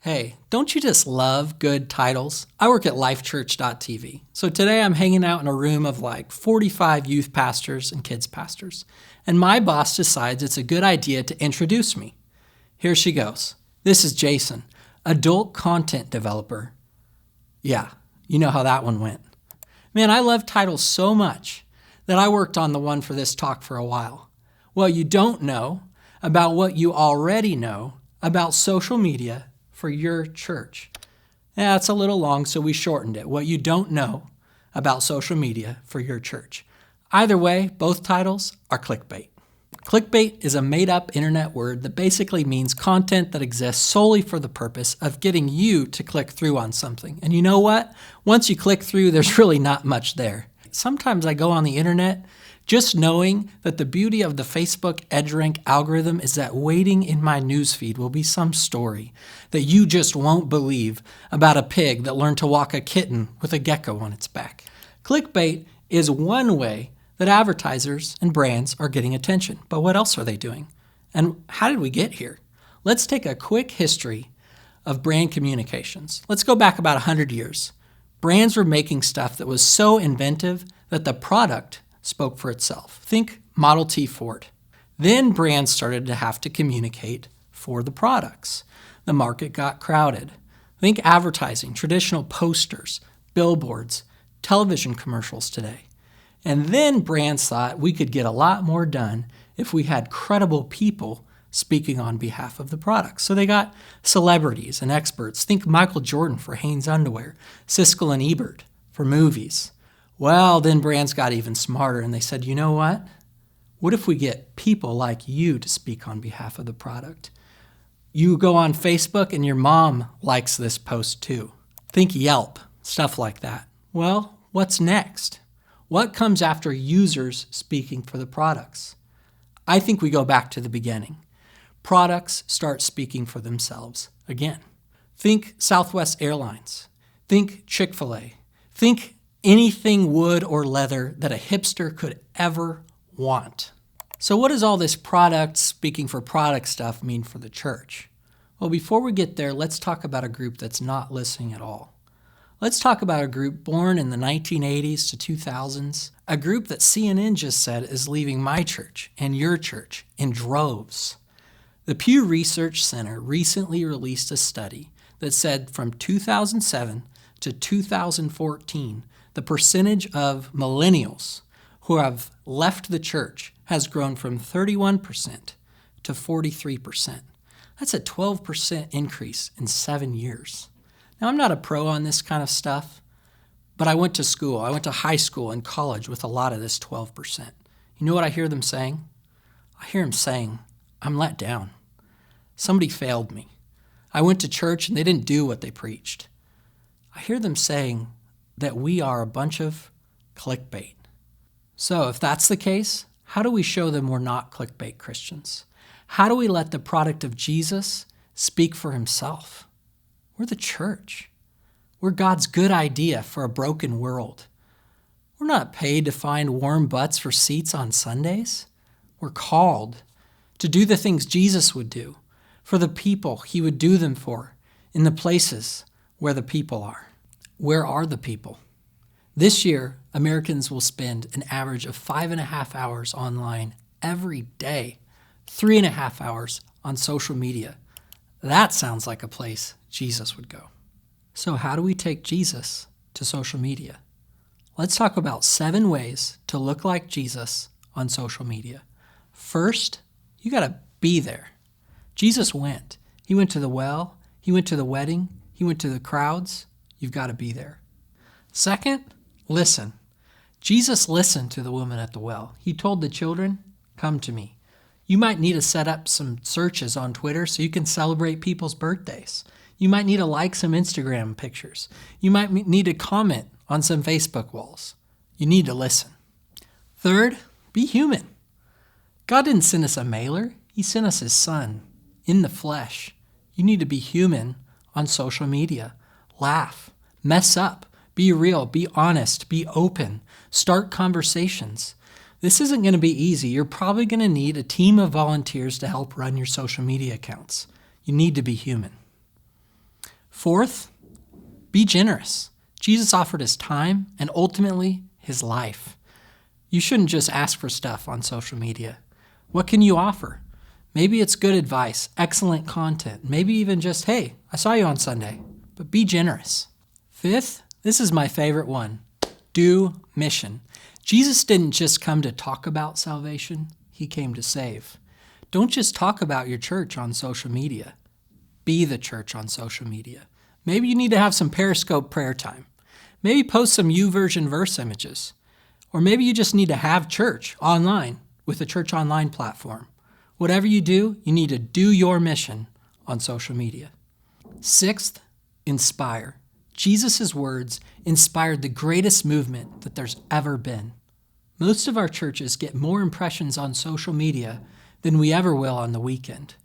Hey, don't you just love good titles? I work at lifechurch.tv. So today I'm hanging out in a room of like 45 youth pastors and kids pastors. And my boss decides it's a good idea to introduce me. Here she goes. This is Jason, adult content developer. Yeah, you know how that one went. Man, I love titles so much that I worked on the one for this talk for a while. What you don't know about what you already know about social media for your church. Yeah, it's a little long, so we shortened it. What you don't know about social media for your church. Either way, both titles are clickbait. Clickbait is a made-up internet word that basically means content that exists solely for the purpose of getting you to click through on something. And you know what? Once you click through, there's really not much there. Sometimes I go on the internet just knowing that the beauty of the Facebook EdgeRank algorithm is that waiting in my newsfeed will be some story that you just won't believe about a pig that learned to walk a kitten with a gecko on its back. Clickbait is one way that advertisers and brands are getting attention. But what else are they doing? And how did we get here? Let's take a quick history of brand communications. Let's go back about 100 years. Brands were making stuff that was so inventive that the product spoke for itself. Think Model T Ford. Then brands started to have to communicate for the products. The market got crowded. Think advertising, traditional posters, billboards, television commercials today. And then brands thought we could get a lot more done if we had credible people speaking on behalf of the products. So they got celebrities and experts. Think Michael Jordan for Hanes Underwear, Siskel and Ebert for movies. Well, then brands got even smarter and they said, you know what? What if we get people like you to speak on behalf of the product? You go on Facebook and your mom likes this post too. Think Yelp, stuff like that. Well, what's next? What comes after users speaking for the products? I think we go back to the beginning. Products start speaking for themselves again. Think Southwest Airlines. Think Chick-fil-A. Think anything wood or leather that a hipster could ever want. So what does all this product speaking for product stuff mean for the church? Well, before we get there, let's talk about a group that's not listening at all. Let's talk about a group born in the 1980s to 2000s, a group that CNN just said is leaving my church and your church in droves. The Pew Research Center recently released a study that said from 2007 to 2014, the percentage of millennials who have left the church has grown from 31% to 43%. That's a 12% increase in 7 years. Now, I'm not a pro on this kind of stuff, but I went to school. I went to high school and college with a lot of this 12%. You know what I hear them saying? I hear them saying, I'm let down. Somebody failed me. I went to church and they didn't do what they preached. I hear them saying that we are a bunch of clickbait. So if that's the case, how do we show them we're not clickbait Christians? How do we let the product of Jesus speak for himself? We're the church. We're God's good idea for a broken world. We're not paid to find warm butts for seats on Sundays. We're called to do the things Jesus would do for the people he would do them for in the places where the people are. Where are the people? This year, Americans will spend an average of 5.5 hours online every day, 3.5 hours on social media. That sounds like a place Jesus would go. So how do we take Jesus to social media? Let's talk about 7 ways to look like Jesus on social media. First, you got to be there. Jesus went. He went to the well. He went to the wedding. He went to the crowds. You've got to be there. Second, listen. Jesus listened to the woman at the well. He told the children, come to me. You might need to set up some searches on Twitter so you can celebrate people's birthdays. You might need to like some Instagram pictures. You might need to comment on some Facebook walls. You need to listen. Third, be human. God didn't send us a mailer. He sent us his son in the flesh. You need to be human on social media. Laugh, mess up, be real, be honest, be open, start conversations. This isn't going to be easy. You're probably going to need a team of volunteers to help run your social media accounts. You need to be human. Fourth, be generous. Jesus offered his time and ultimately his life. You shouldn't just ask for stuff on social media. What can you offer? Maybe it's good advice, excellent content, maybe even just, hey, I saw you on Sunday, but be generous. Fifth, this is my favorite one, do mission. Jesus didn't just come to talk about salvation, he came to save. Don't just talk about your church on social media. Be the church on social media. Maybe you need to have some Periscope prayer time. Maybe post some YouVersion verse images. Or maybe you just need to have church online with a church online platform. Whatever you do, you need to do your mission on social media. Sixth, inspire. Jesus' words inspired the greatest movement that there's ever been. Most of our churches get more impressions on social media than we ever will on the weekend.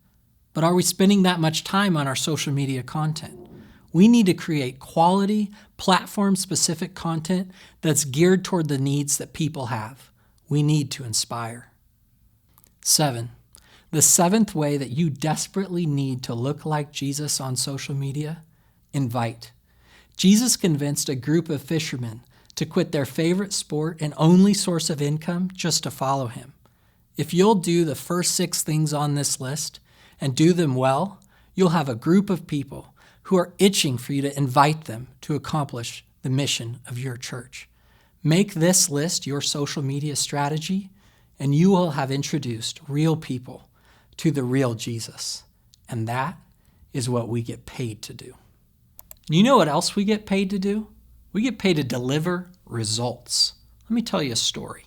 But are we spending that much time on our social media content? We need to create quality, platform-specific content that's geared toward the needs that people have. We need to inspire. 7. The seventh way that you desperately need to look like Jesus on social media, invite. Jesus convinced a group of fishermen to quit their favorite sport and only source of income just to follow him. If you'll do the first 6 things on this list and do them well, you'll have a group of people who are itching for you to invite them to accomplish the mission of your church. Make this list your social media strategy, and you will have introduced real people to the real Jesus. And that is what we get paid to do. You know what else we get paid to do? We get paid to deliver results. Let me tell you a story.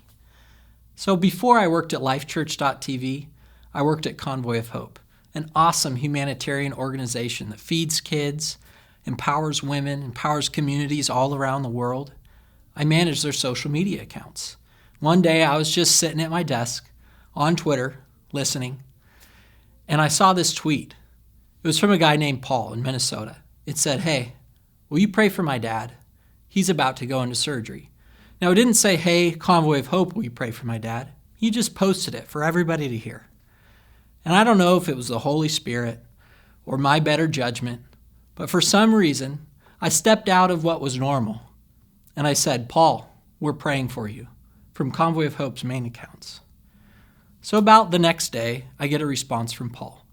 So before I worked at lifechurch.tv, I worked at Convoy of Hope, an awesome humanitarian organization that feeds kids, empowers women, empowers communities all around the world. I manage their social media accounts. One day I was just sitting at my desk on Twitter, listening, and I saw this tweet. It was from a guy named Paul in Minnesota. It said, "Hey, will you pray for my dad? He's about to go into surgery." Now, it didn't say, "Hey, Convoy of Hope, will you pray for my dad?" He just posted it for everybody to hear. And I don't know if it was the Holy Spirit or my better judgment, but for some reason, I stepped out of what was normal. And I said, "Paul, we're praying for you," from Convoy of Hope's main accounts. So about the next day, I get a response from Paul.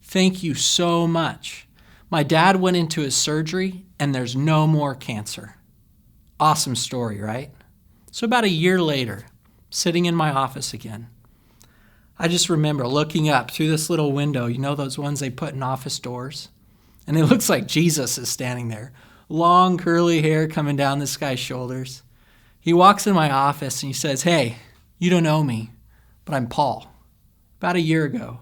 "Thank you so much. My dad went into his surgery and there's no more cancer." Awesome story, right? So about a year later, sitting in my office again, I just remember looking up through this little window, you know those ones they put in office doors? And it looks like Jesus is standing there. Long curly hair coming down this guy's shoulders. He walks in my office and he says, "Hey, you don't know me, but I'm Paul. About a year ago,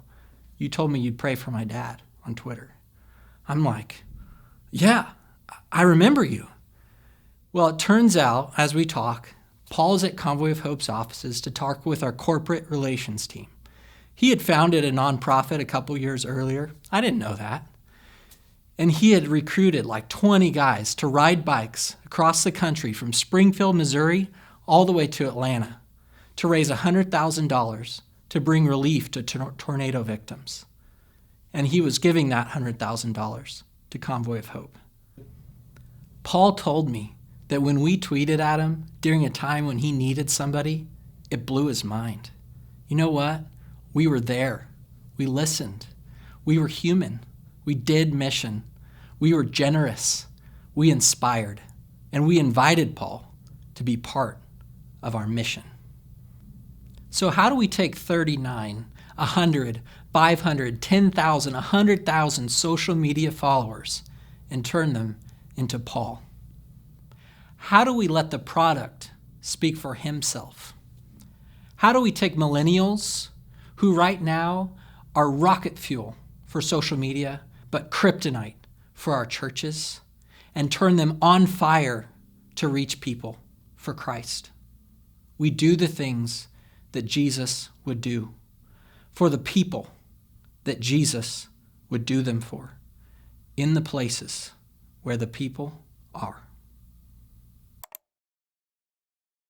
you told me you'd pray for my dad on Twitter." I'm like, "Yeah, I remember you." Well, it turns out, as we talk, Paul's at Convoy of Hope's offices to talk with our corporate relations team. He had founded a nonprofit a couple years earlier. I didn't know that. And he had recruited like 20 guys to ride bikes across the country from Springfield, Missouri, all the way to Atlanta to raise $100,000 to bring relief to tornado victims. And he was giving that $100,000 to Convoy of Hope. Paul told me that when we tweeted at him during a time when he needed somebody, it blew his mind. You know what? We were there. We listened. We were human. We did mission. We were generous. We inspired. And we invited Paul to be part of our mission. So how do we take 39, 100, 500, 10,000, 100,000 social media followers and turn them into Paul? How do we let the product speak for himself? How do we take millennials who right now are rocket fuel for social media, but kryptonite for our churches, and turn them on fire to reach people for Christ? We do the things that Jesus would do for the people that Jesus would do them for, in the places where the people are.